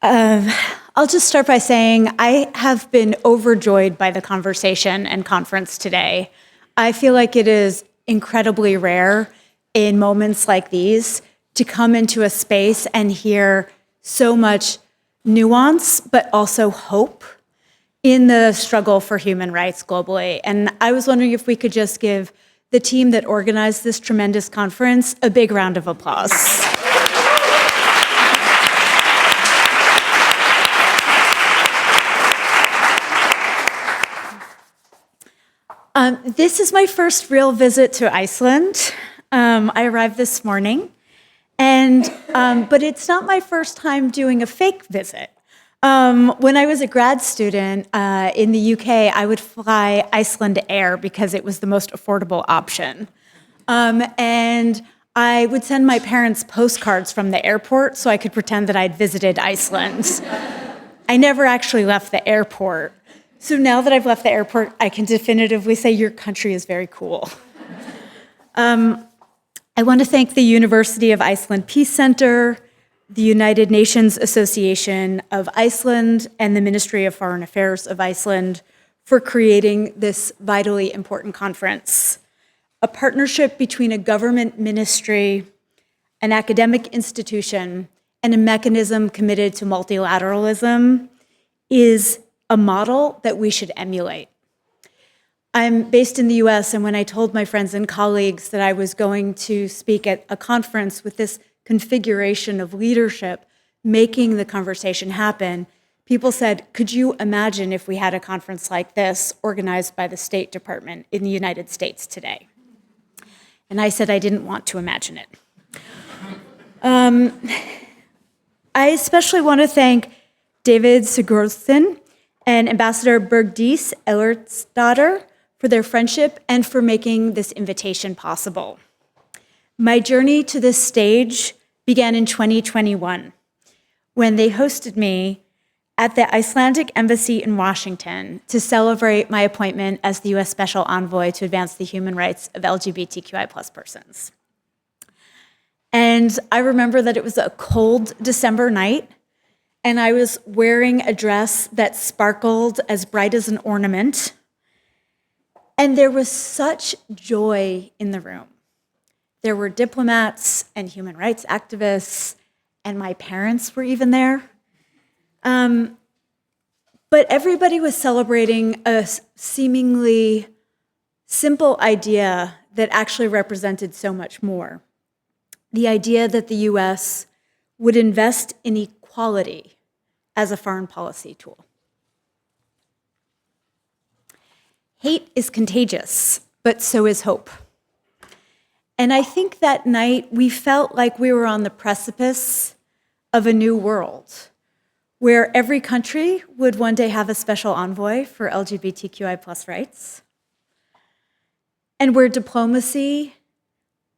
I'll just start by saying I have been overjoyed by the conversation and conference today. I feel like it is incredibly rare in moments like these to come into a space and hear so much nuance, but also hope in the struggle for human rights globally. And I was wondering if we could just give the team that organized this tremendous conference a big round of applause. This is my first real visit to Iceland. I arrived this morning, but it's not my first time doing a fake visit. When I was a grad student in the UK, I would fly Iceland Air because it was the most affordable option. And I would send my parents postcards from the airport so I could pretend that I'd visited Iceland. I never actually left the airport. So now that I've left the airport, I can definitively say your country is very cool. I want to thank the University of Iceland Peace Center, the United Nations Association of Iceland, and the Ministry of Foreign Affairs of Iceland for creating this vitally important conference. A partnership between a government ministry, an academic institution, and a mechanism committed to multilateralism is a model that we should emulate. I'm based in the US, and when I told my friends and colleagues that I was going to speak at a conference with this configuration of leadership making the conversation happen, people said, could you imagine if we had a conference like this organized by the State Department in the United States today? And I said I didn't want to imagine it. I especially want to thank David Sigurdís and Ambassador Sigurdís Ellertsdóttir for their friendship and for making this invitation possible. My journey to this stage began in 2021 when they hosted me at the Icelandic Embassy in Washington to celebrate my appointment as the US Special Envoy to advance the human rights of LGBTQI+ persons. And I remember that it was a cold December night, and I was wearing a dress that sparkled as bright as an ornament. And there was such joy in the room. There were diplomats and human rights activists, and my parents were even there. But everybody was celebrating a seemingly simple idea that actually represented so much more. The idea that the US would invest in equality as a foreign policy tool. Hate is contagious, but so is hope. And I think that night we felt like we were on the precipice of a new world, where every country would one day have a special envoy for LGBTQI+ rights, and where diplomacy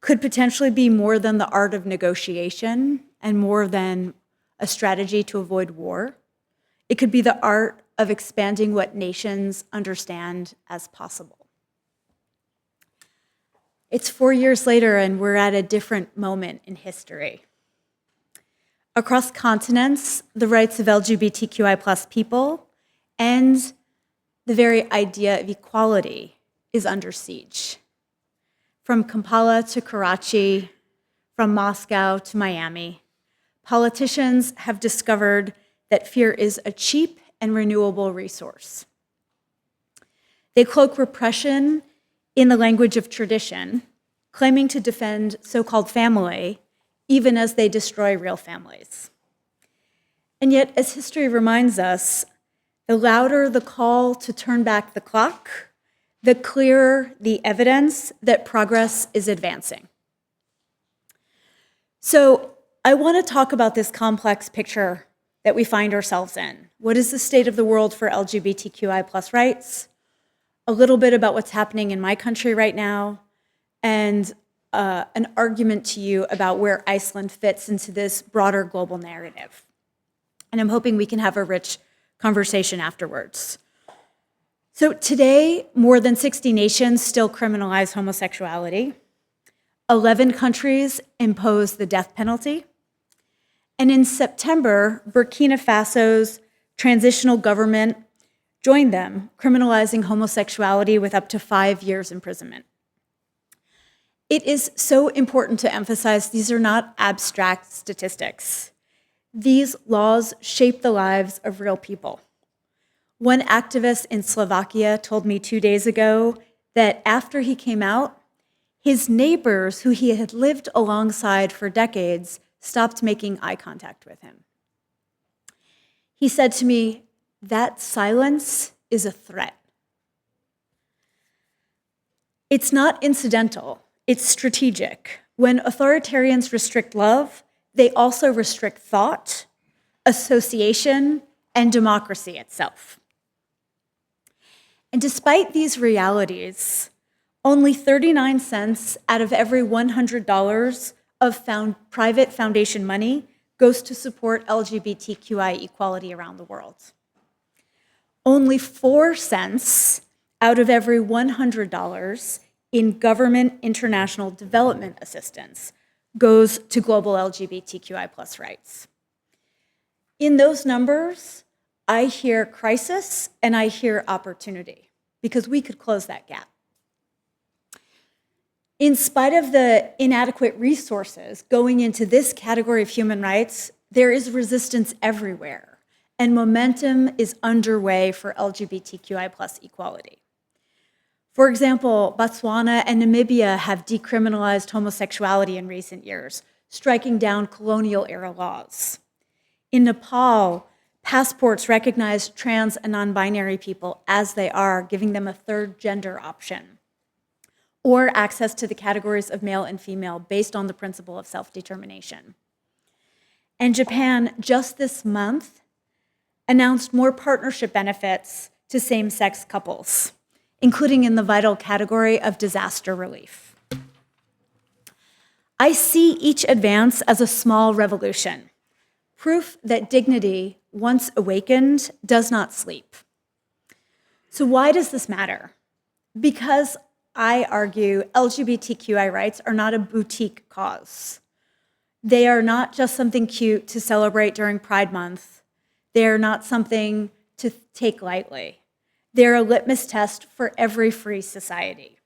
could potentially be more than the art of negotiation and more than a strategy to avoid war. It could be the art of expanding what nations understand as possible. It's 4 years later, and we're at a different moment in history. Across continents, the rights of LGBTQI+ people and the very idea of equality is under siege. From Kampala to Karachi, from Moscow to Miami, politicians have discovered that fear is a cheap and renewable resource. They cloak repression in the language of tradition, claiming to defend so-called family, even as they destroy real families. And yet, as history reminds us, the louder the call to turn back the clock, the clearer the evidence that progress is advancing. So I want to talk about this complex picture that we find ourselves in. What is the state of the world for LGBTQI+ rights? A little bit about what's happening in my country right now, and an argument to you about where Iceland fits into this broader global narrative. And I'm hoping we can have a rich conversation afterwards. So today, more than 60 nations still criminalize homosexuality. 11 countries impose the death penalty. And in September, Burkina Faso's transitional government joined them, criminalizing homosexuality with up to 5 years imprisonment. It is so important to emphasize these are not abstract statistics. These laws shape the lives of real people. One activist in Slovakia told me 2 days ago that after he came out, his neighbors, who he had lived alongside for decades, stopped making eye contact with him. He said to me, "That silence is a threat." It's not incidental, it's strategic. When authoritarians restrict love, they also restrict thought, association, and democracy itself. And despite these realities, only 39 cents out of every $100 of private foundation money goes to support LGBTQI equality around the world. Only 4 cents out of every $100 in government international development assistance goes to global LGBTQI+ rights. In those numbers, I hear crisis and I hear opportunity, because we could close that gap. In spite of the inadequate resources going into this category of human rights, there is resistance everywhere, and momentum is underway for LGBTQI+ equality. For example, Botswana and Namibia have decriminalized homosexuality in recent years, striking down colonial-era laws. In Nepal, passports recognize trans and non-binary people as they are, giving them a third gender option, or access to the categories of male and female based on the principle of self-determination. And Japan, just this month, announced more partnership benefits to same-sex couples, including in the vital category of disaster relief. I see each advance as a small revolution, proof that dignity, once awakened, does not sleep. So why does this matter? Because I argue LGBTQI rights are not a boutique cause. They are not just something cute to celebrate during Pride Month. They are not something to take lightly. They're a litmus test for every free society.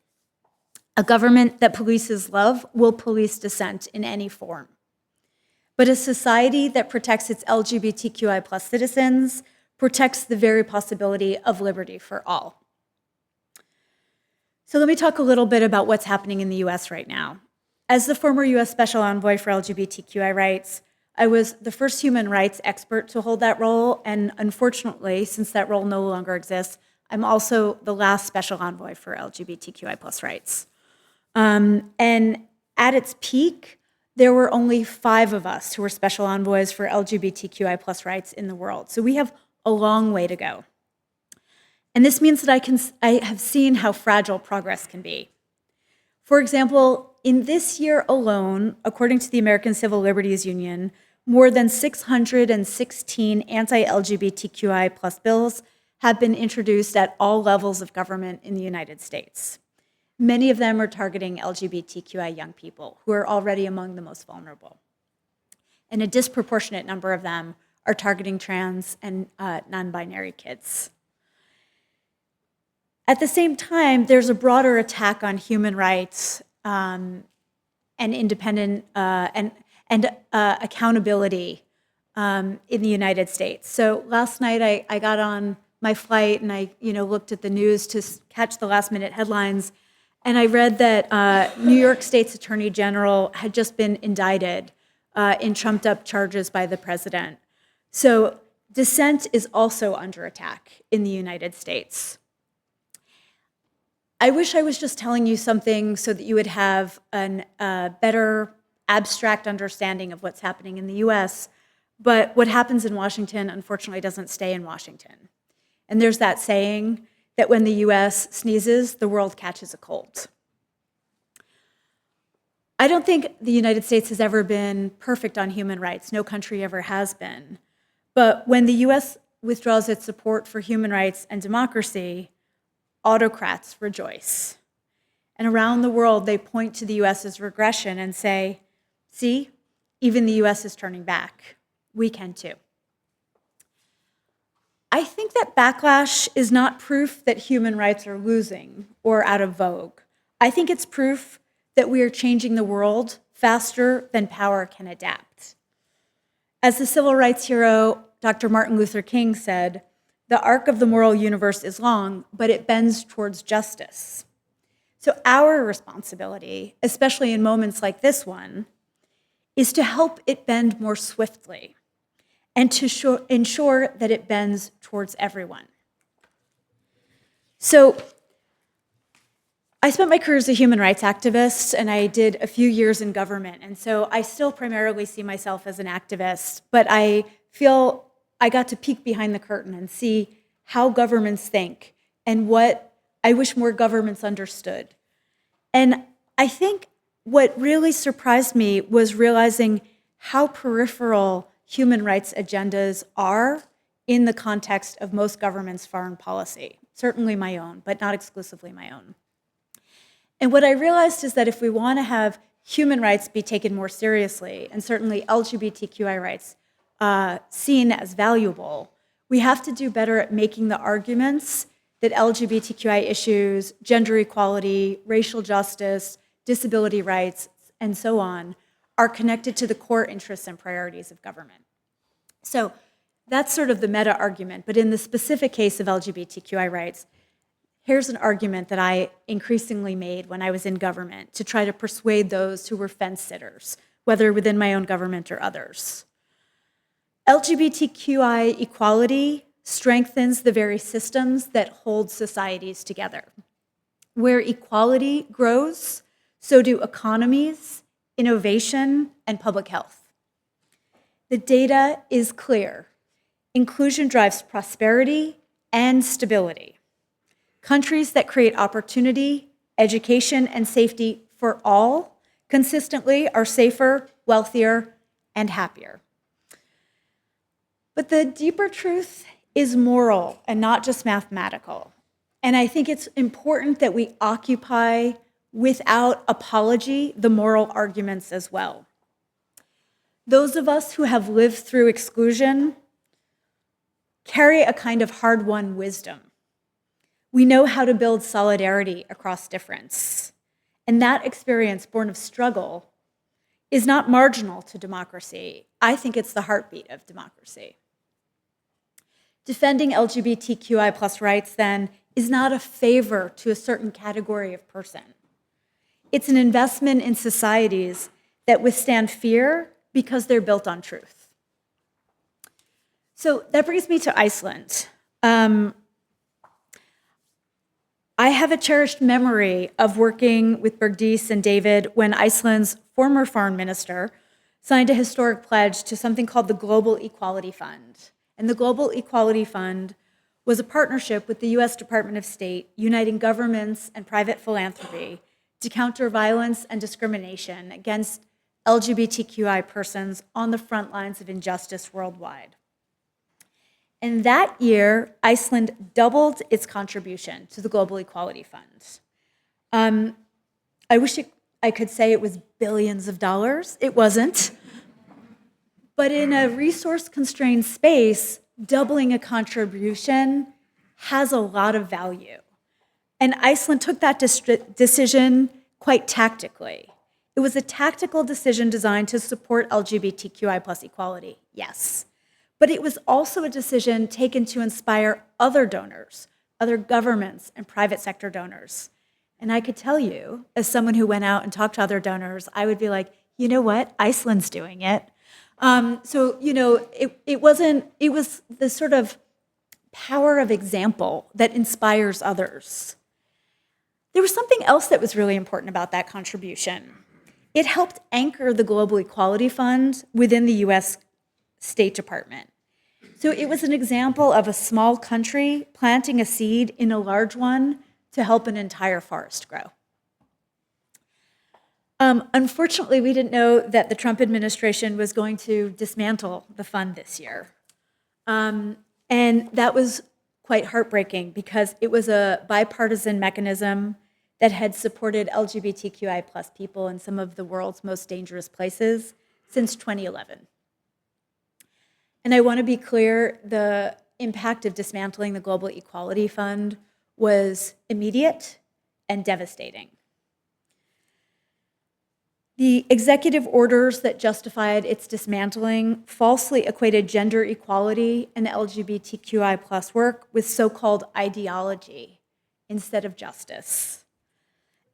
A government that polices love will police dissent in any form. But a society that protects its LGBTQI+ citizens protects the very possibility of liberty for all. So let me talk a little bit about what's happening in the US right now. As the former US Special Envoy for LGBTQI rights, I was the first human rights expert to hold that role, and unfortunately, since that role no longer exists, I'm also the last Special Envoy for LGBTQI+ rights. And at its peak, there were only 5 of us who were Special Envoys for LGBTQI+ rights in the world. So we have a long way to go. And this means that I have seen how fragile progress can be. For example, in this year alone, according to the American Civil Liberties Union, more than 616 anti-LGBTQI+ bills have been introduced at all levels of government in the United States. Many of them are targeting LGBTQI young people, who are already among the most vulnerable. And a disproportionate number of them are targeting trans and non-binary kids. At the same time, there's a broader attack on human rights and independent and accountability in the United States. So last night I got on my flight and I looked at the news to catch the last minute headlines, and I read that New York State's Attorney General had just been indicted in trumped up charges by the president. So dissent is also under attack in the United States. I wish I was just telling you something so that you would have a better abstract understanding of what's happening in the US, but what happens in Washington, unfortunately, doesn't stay in Washington. And there's that saying that when the US sneezes, the world catches a cold. I don't think the United States has ever been perfect on human rights. No country ever has been. But when the US withdraws its support for human rights and democracy, autocrats rejoice. And around the world, they point to the US's regression and say, see, even the US is turning back. we can too. I think that backlash is not proof that human rights are losing or out of vogue. I think it's proof that we are changing the world faster than power can adapt. As the civil rights hero, Dr. Martin Luther King said, "The arc of the moral universe is long, but it bends towards justice." So our responsibility, especially in moments like this one, is to help it bend more swiftly and to ensure that it bends towards everyone. So I spent my career as a human rights activist, and I did a few years in government. And so I still primarily see myself as an activist, but I feel I got to peek behind the curtain and see how governments think and what I wish more governments understood. And I think what really surprised me was realizing how peripheral human rights agendas are in the context of most governments' foreign policy, certainly my own, but not exclusively my own. And what I realized is that if we want to have human rights be taken more seriously, and certainly LGBTQI rights seen as valuable, we have to do better at making the arguments that LGBTQI issues, gender equality, racial justice, disability rights, and so on, are connected to the core interests and priorities of government. So that's sort of the meta argument, but in the specific case of LGBTQI rights, here's an argument that I increasingly made when I was in government to try to persuade those who were fence sitters, whether within my own government or others. LGBTQI equality strengthens the very systems that hold societies together. Where equality grows, so do economies, innovation, and public health. The data is clear. Inclusion drives prosperity and stability. Countries that create opportunity, education, and safety for all consistently are safer, wealthier, and happier. But the deeper truth is moral and not just mathematical. And I think it's important that we occupy, without apology, the moral arguments as well. Those of us who have lived through exclusion carry a kind of hard-won wisdom. We know how to build solidarity across difference. And that experience, born of struggle, is not marginal to democracy. I think it's the heartbeat of democracy. Defending LGBTQI+ rights, then, is not a favor to a certain category of person. It's an investment in societies that withstand fear because they're built on truth. So that brings me to Iceland. I have a cherished memory of working with Sigurdís and David when Iceland's former foreign minister signed a historic pledge to something called the Global Equality Fund. And the Global Equality Fund was a partnership with the US Department of State, uniting governments and private philanthropy to counter violence and discrimination against LGBTQI persons on the front lines of injustice worldwide. And that year, Iceland doubled its contribution to the Global Equality Fund. I wish I could say it was billions of dollars. It wasn't. But in a resource-constrained space, doubling a contribution has a lot of value. And Iceland took that decision quite tactically. It was a tactical decision designed to support LGBTQI+ equality, yes. But it was also a decision taken to inspire other donors, other governments and private sector donors. And I could tell you, as someone who went out and talked to other donors, I would be like, you know what, Iceland's doing it. It was the sort of power of example that inspires others. There was something else that was really important about that contribution. It helped anchor the Global Equality Fund within the US State Department. So it was an example of a small country planting a seed in a large one to help an entire forest grow. Unfortunately, we didn't know that the Trump administration was going to dismantle the fund this year. And that was quite heartbreaking because it was a bipartisan mechanism that had supported LGBTQI+ people in some of the world's most dangerous places since 2011. And I want to be clear, the impact of dismantling the Global Equality Fund was immediate and devastating. The executive orders that justified its dismantling falsely equated gender equality and LGBTQI+ work with so-called ideology instead of justice.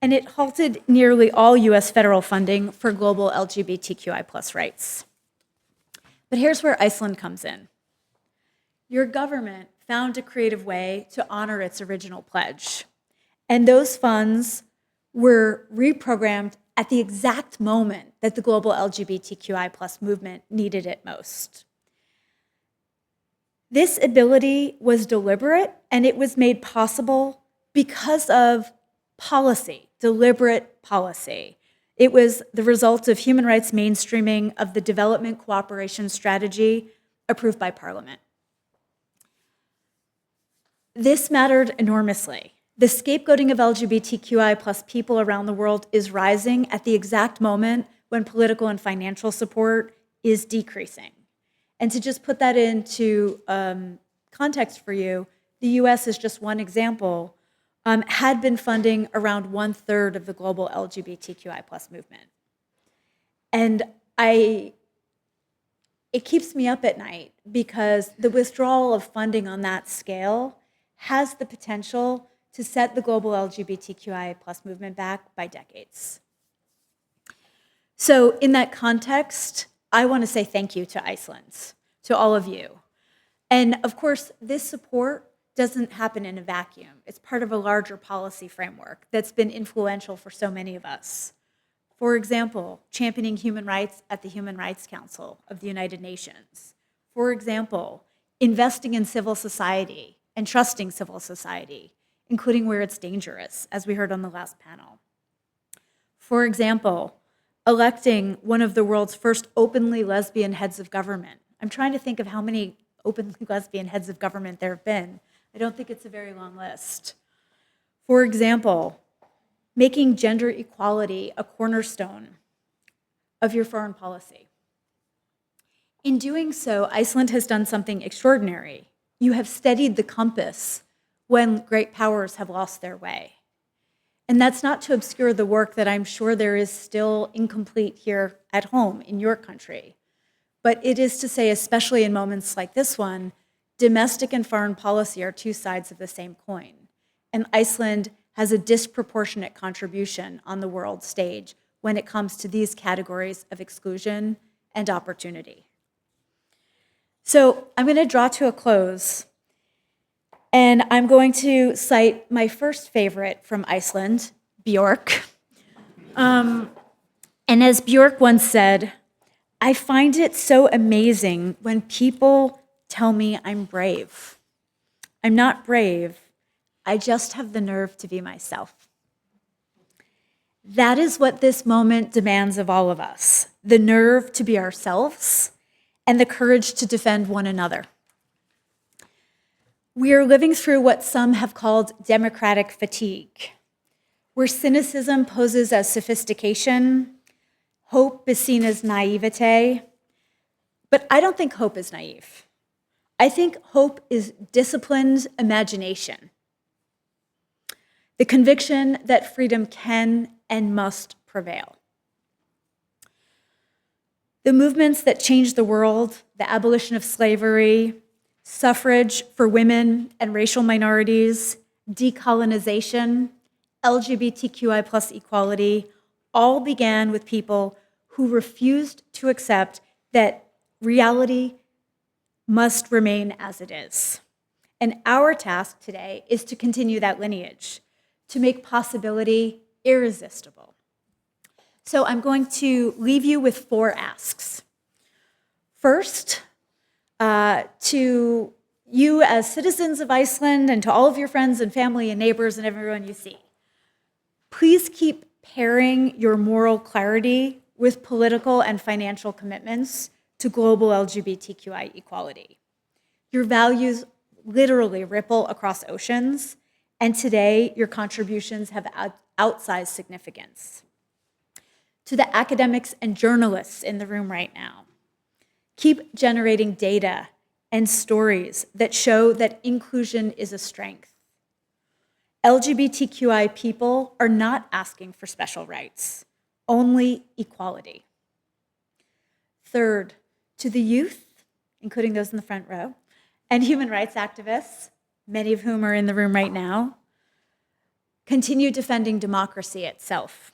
And it halted nearly all US federal funding for global LGBTQI+ rights. But here's where Iceland comes in. Your government found a creative way to honor its original pledge, and those funds were reprogrammed at the exact moment that the global LGBTQI+ movement needed it most. This ability was deliberate, and it was made possible because of policy, deliberate policy. It was the result of human rights mainstreaming of the development cooperation strategy approved by Parliament. This mattered enormously. The scapegoating of LGBTQI+ people around the world is rising at the exact moment when political and financial support is decreasing. And to just put that into context for you, the US is just one example, had been funding around 1/3 of the global LGBTQI+ movement. And it keeps me up at night because the withdrawal of funding on that scale has the potential to set the global LGBTQI+ movement back by decades. So in that context, I want to say thank you to Iceland, to all of you. And of course, this support doesn't happen in a vacuum. It's part of a larger policy framework that's been influential for so many of us. For example, championing human rights at the Human Rights Council of the United Nations. For example, investing in civil society and trusting civil society, including where it's dangerous, as we heard on the last panel. For example, electing one of the world's first openly lesbian heads of government. I'm trying to think of how many openly lesbian heads of government there have been. I don't think it's a very long list. For example, making gender equality a cornerstone of your foreign policy. In doing so, Iceland has done something extraordinary. You have steadied the compass when great powers have lost their way. And that's not to obscure the work that I'm sure there is still incomplete here at home in your country. But it is to say, especially in moments like this one, domestic and foreign policy are two sides of the same coin. And Iceland has a disproportionate contribution on the world stage when it comes to these categories of exclusion and opportunity. So I'm going to draw to a close. And I'm going to cite my first favorite from Iceland, Björk. And as Björk once said, I find it so amazing when people tell me I'm brave. I'm not brave. I just have the nerve to be myself. That is what this moment demands of all of us, the nerve to be ourselves and the courage to defend one another. We are living through what some have called democratic fatigue, where cynicism poses as sophistication, hope is seen as naivete, but I don't think hope is naive. I think hope is disciplined imagination, the conviction that freedom can and must prevail. The movements that changed the world, the abolition of slavery, suffrage for women and racial minorities, decolonization, LGBTQI+ equality, all began with people who refused to accept that reality must remain as it is. And our task today is to continue that lineage, to make possibility irresistible. So I'm going to leave you with 4 asks. First, to you as citizens of Iceland and to all of your friends and family and neighbors and everyone you see, please keep pairing your moral clarity with political and financial commitments to global LGBTQI equality. Your values literally ripple across oceans, and today your contributions have outsized significance. To the academics and journalists in the room right now, keep generating data and stories that show that inclusion is a strength. LGBTQI people are not asking for special rights, only equality. Third, to the youth, including those in the front row, and human rights activists, many of whom are in the room right now, continue defending democracy itself.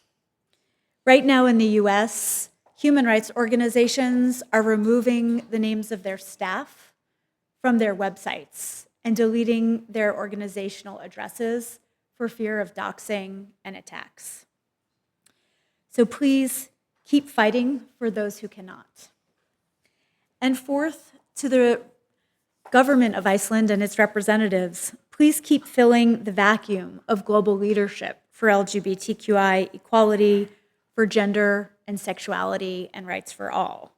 Right now in the US, human rights organizations are removing the names of their staff from their websites and deleting their organizational addresses for fear of doxing and attacks. So please keep fighting for those who cannot. And fourth, to the government of Iceland and its representatives, please keep filling the vacuum of global leadership for LGBTQI equality, for gender and sexuality and rights for all.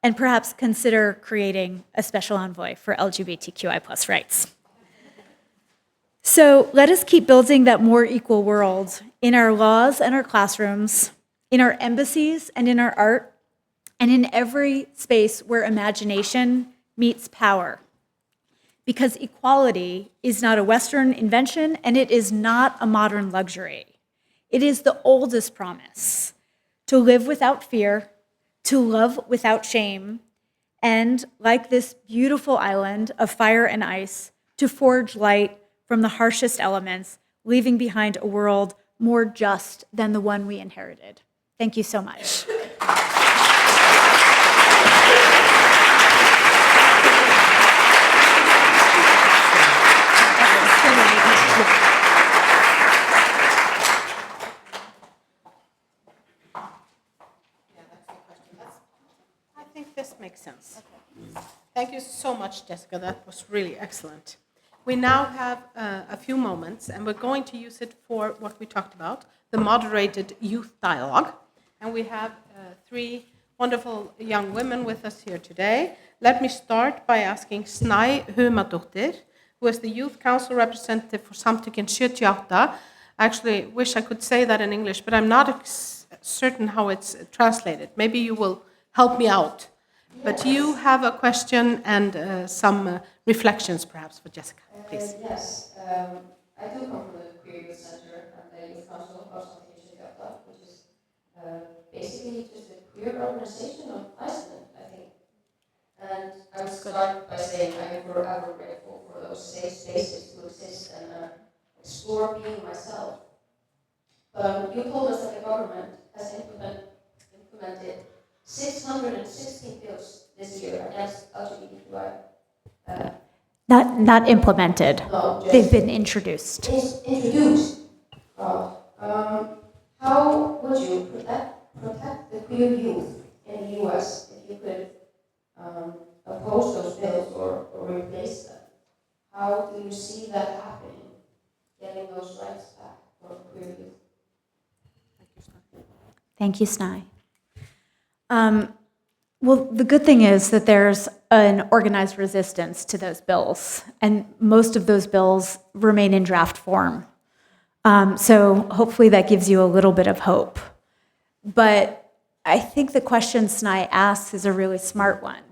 And perhaps consider creating a special envoy for LGBTQI plus rights. So let us keep building that more equal world in our laws and our classrooms, in our embassies and in our art, and in every space where imagination meets power. Because equality is not a Western invention and it is not a modern luxury. It is the oldest promise to live without fear, to love without shame, and like this beautiful island of fire and ice, to forge light from the harshest elements, leaving behind a world more just than the one we inherited. Thank you so much. I think this makes sense. Okay. Thank you so much, Jessica. That was really excellent. We now have a few moments, and we're going to use it for what we talked about, the moderated youth dialogue. And we have three wonderful young women with us here today. Let me start by asking Humadóttir, who is the Youth Council representative for Samtökin 78. I actually wish I could say that in English, but I'm not certain how it's translated. Maybe you will help me out. But you have a question and some reflections, perhaps, for Jessica, please. Yes, I do come from the Queer Youth Center and the Youth Council of Samtökin 78, which is basically just a queer organization of Iceland, I think. And I would start by saying I am forever grateful for those safe spaces to exist and explore being myself. But you told us that the government has implemented 616 bills this year against LGBTQI. Not implemented. No, they've been introduced. Introduced. How would you protect the queer youth in the US if you could oppose those bills or replace them? How do you see that happening, getting those rights back for queer youth? Thank you, Snai. Well, the good thing is that there's an organized resistance to those bills, and most of those bills remain in draft form. So hopefully that gives you a little bit of hope. But I think the question Snai asks is a really smart one.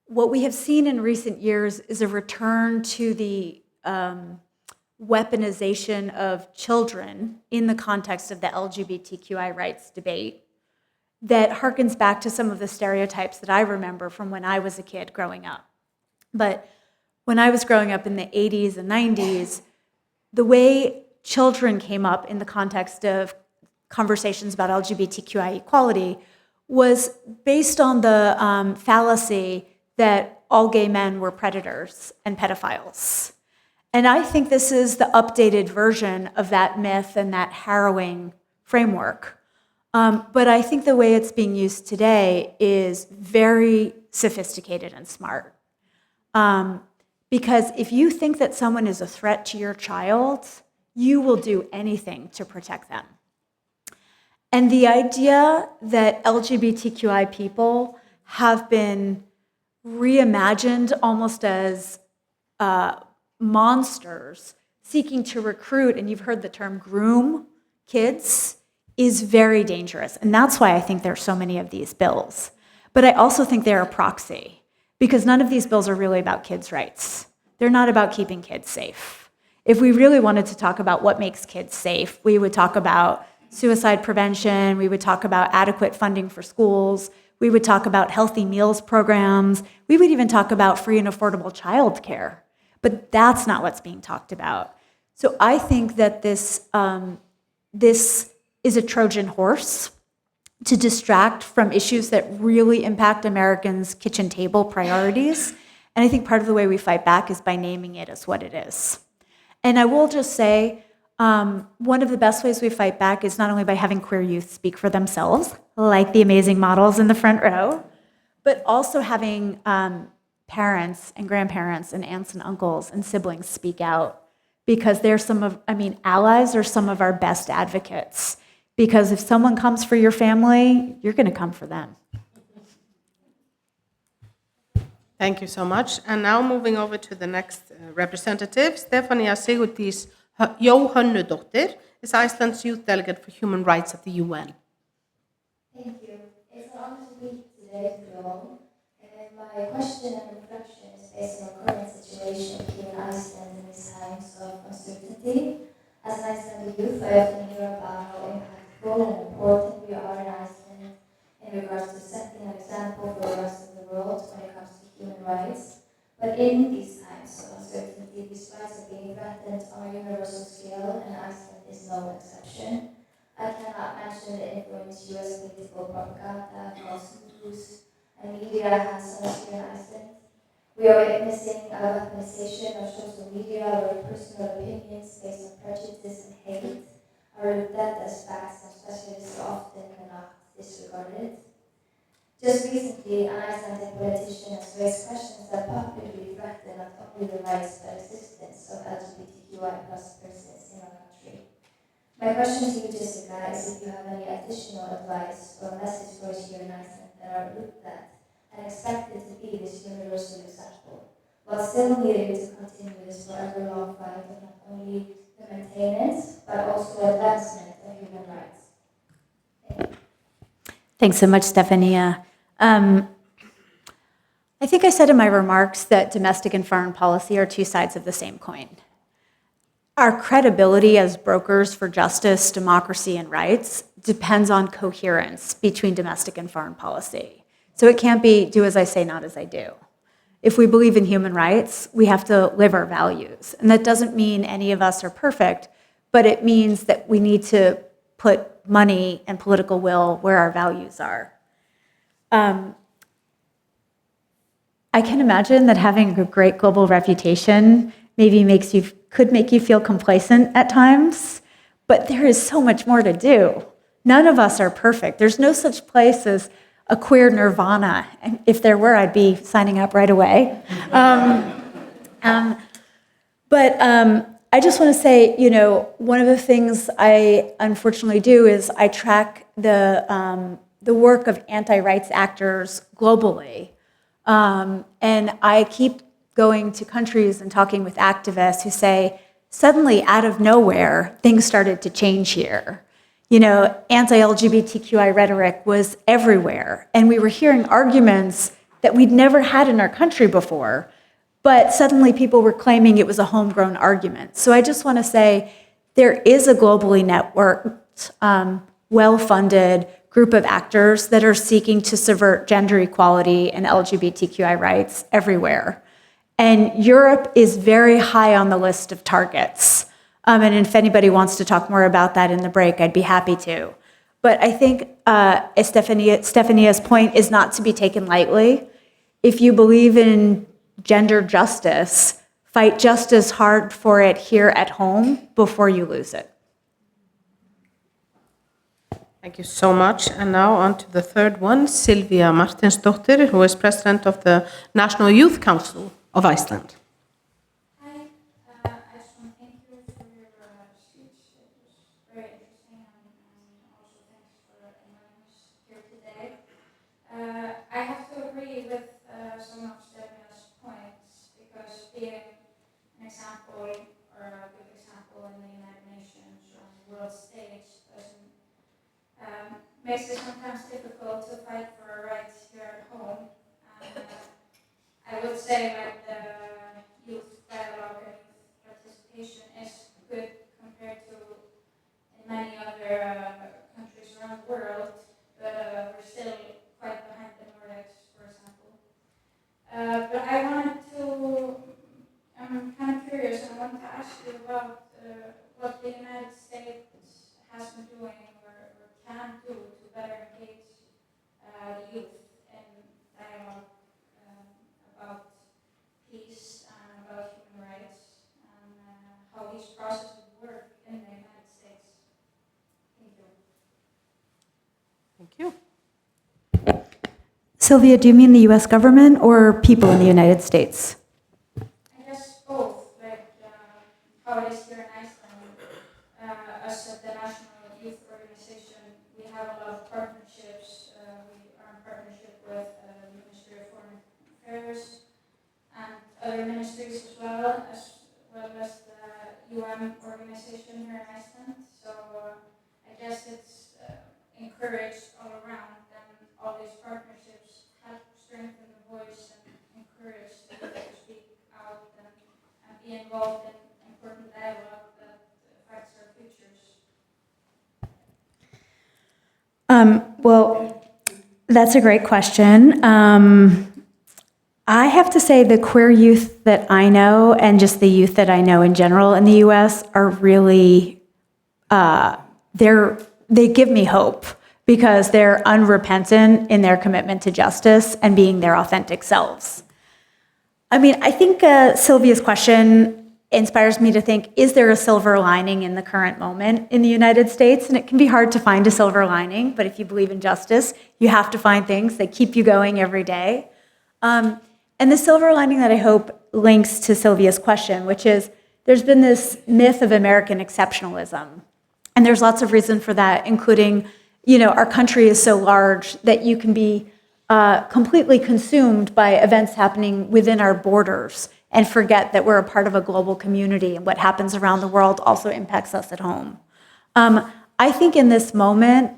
What we have seen in recent years is a return to the weaponization of children in the context of the LGBTQI rights debate that harkens back to some of the stereotypes that I remember from when I was a kid growing up. But when I was growing up in the 80s and 90s, the way children came up in the context of conversations about LGBTQI equality was based on the fallacy that all gay men were predators and pedophiles. And I think this is the updated version of that myth and that harrowing framework. But I think the way it's being used today is very sophisticated and smart. Because if you think that someone is a threat to your child, you will do anything to protect them. And the idea that LGBTQI people have been reimagined almost as monsters seeking to recruit, and you've heard the term groom kids, is very dangerous. And that's why I think there are so many of these bills. But I also think they're a proxy. because none of these bills are really about kids' rights. They're not about keeping kids safe. If we really wanted to talk about what makes kids safe, we would talk about suicide prevention, we would talk about adequate funding for schools, we would talk about healthy meals programs, we would even talk about free and affordable childcare. But that's not what's being talked about. So I think that this is a Trojan horse to distract from issues that really impact Americans' kitchen table priorities. And I think part of the way we fight back is by naming it as what it is. And I will just say, one of the best ways we fight back is not only by having queer youth speak for themselves, like the amazing models in the front row, but also having parents and grandparents and aunts and uncles and siblings speak out, because they're allies are some of our best advocates. Because if someone comes for your family, you're going to come for them. Thank you so much. And now moving over to the next representative, Stefanía Sigurdís Jóhönnudóttir is Iceland's Youth Delegate for Human Rights at the UN. Thank you. It's an honor to be today to you all. And my question and reflection is based on the current situation here in Iceland in these times of uncertainty. As an Icelandic youth, I often hear about how impactful and important we are in Iceland in regards to setting an example for the rest of the world when it comes to human rights. But in these times of uncertainty, these rights are being threatened on a universal scale, and Iceland is no exception. I cannot mention the influence US political propaganda, false news, and media has on us here in Iceland. We are witnessing a weaponization of social media where personal opinions based on prejudice and hate are looked at as facts, and specialists often cannot disregard it. Just recently, an Icelandic politician has raised questions that publicly threaten not only the rights but existence of LGBTQI+ persons in our country. My question to you, Jessica, is if you have any additional advice or message for us here in Iceland that are looked at and expected to be this universal example, while still needing to continue this forever long fight of not only the maintenance, but also advancement of human rights. Thank you. Thanks so much, Stefanía. I think I said in my remarks that domestic and foreign policy are two sides of the same coin. Our credibility as brokers for justice, democracy, and rights depends on coherence between domestic and foreign policy. So it can't be do as I say, not as I do. If we believe in human rights, we have to live our values. And that doesn't mean any of us are perfect, but it means that we need to put money and political will where our values are. I can imagine that having a great global reputation maybe could make you feel complacent at times, but there is so much more to do. None of us are perfect. There's no such place as a queer nirvana. And if there were, I'd be signing up right away. But I just want to say, one of the things I unfortunately do is I track the work of anti-rights actors globally. And I keep going to countries and talking with activists who say, suddenly out of nowhere, things started to change here. Anti-LGBTQI rhetoric was everywhere. And we were hearing arguments that we'd never had in our country before. But suddenly people were claiming it was a homegrown argument. So I just want to say there is a globally networked, well-funded group of actors that are seeking to subvert gender equality and LGBTQI rights everywhere. And Europe is very high on the list of targets. And if anybody wants to talk more about that in the break, I'd be happy to. But I think Stefania's point is not to be taken lightly. If you believe in gender justice, fight just as hard for it here at home before you lose it. Thank you so much. And now on to the third one, Sylvía Martinsdóttir, who is president of the National Youth Council of Iceland. Hi, I just want to thank you for your speech. It was very interesting, and also thanks for inviting us here today. I have to agree with some of Stefania's points, because being an example or a good example in the United Nations or on the world stage makes it sometimes difficult to fight for our rights here at home. say like the youth dialogue and youth participation is good compared to in many other countries around the world, but we're still quite behind the Nordics, for example. But I'm kind of curious, and I wanted to ask you about what the United States has been doing or can do to better engage the youth in dialogue about peace and about human rights, and how these processes work in the United States. Thank you. Thank you. Sylvia, do you mean the US government or people in the United States? I guess both, like how it is here in Iceland. Us at the National Youth Organization, we have a lot of partnerships. We are in partnership with the Ministry of Foreign Affairs and other ministries as well as the UN organization here in Iceland. So I guess it's encouraged all around, and all these partnerships help strengthen the voice and encourage the youth to speak out and be involved in important dialogue that affects our futures. Well, that's a great question. I have to say the queer youth that I know and just the youth that I know in general in the US are really, they give me hope because they're unrepentant in their commitment to justice and being their authentic selves. I mean, I think Sylvia's question inspires me to think, is there a silver lining in the current moment in the United States? And it can be hard to find a silver lining, but if you believe in justice, you have to find things that keep you going every day. And the silver lining that I hope links to Sylvia's question, which is there's been this myth of American exceptionalism. And there's lots of reason for that, including, our country is so large that you can be completely consumed by events happening within our borders and forget that we're a part of a global community and what happens around the world also impacts us at home. I think in this moment,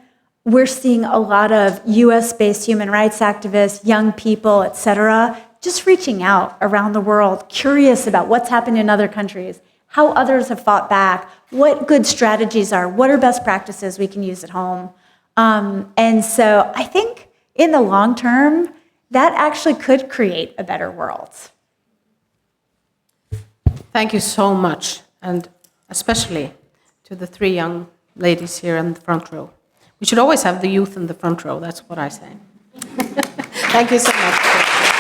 we're seeing a lot of US-based human rights activists, young people, et cetera, just reaching out around the world, curious about what's happened in other countries, how others have fought back, what good strategies are, what are best practices we can use at home. And so I think in the long term, that actually could create a better world. Thank you so much, and especially to the three young ladies here in the front row. We should always have the youth in the front row, that's what I say. Thank you so much.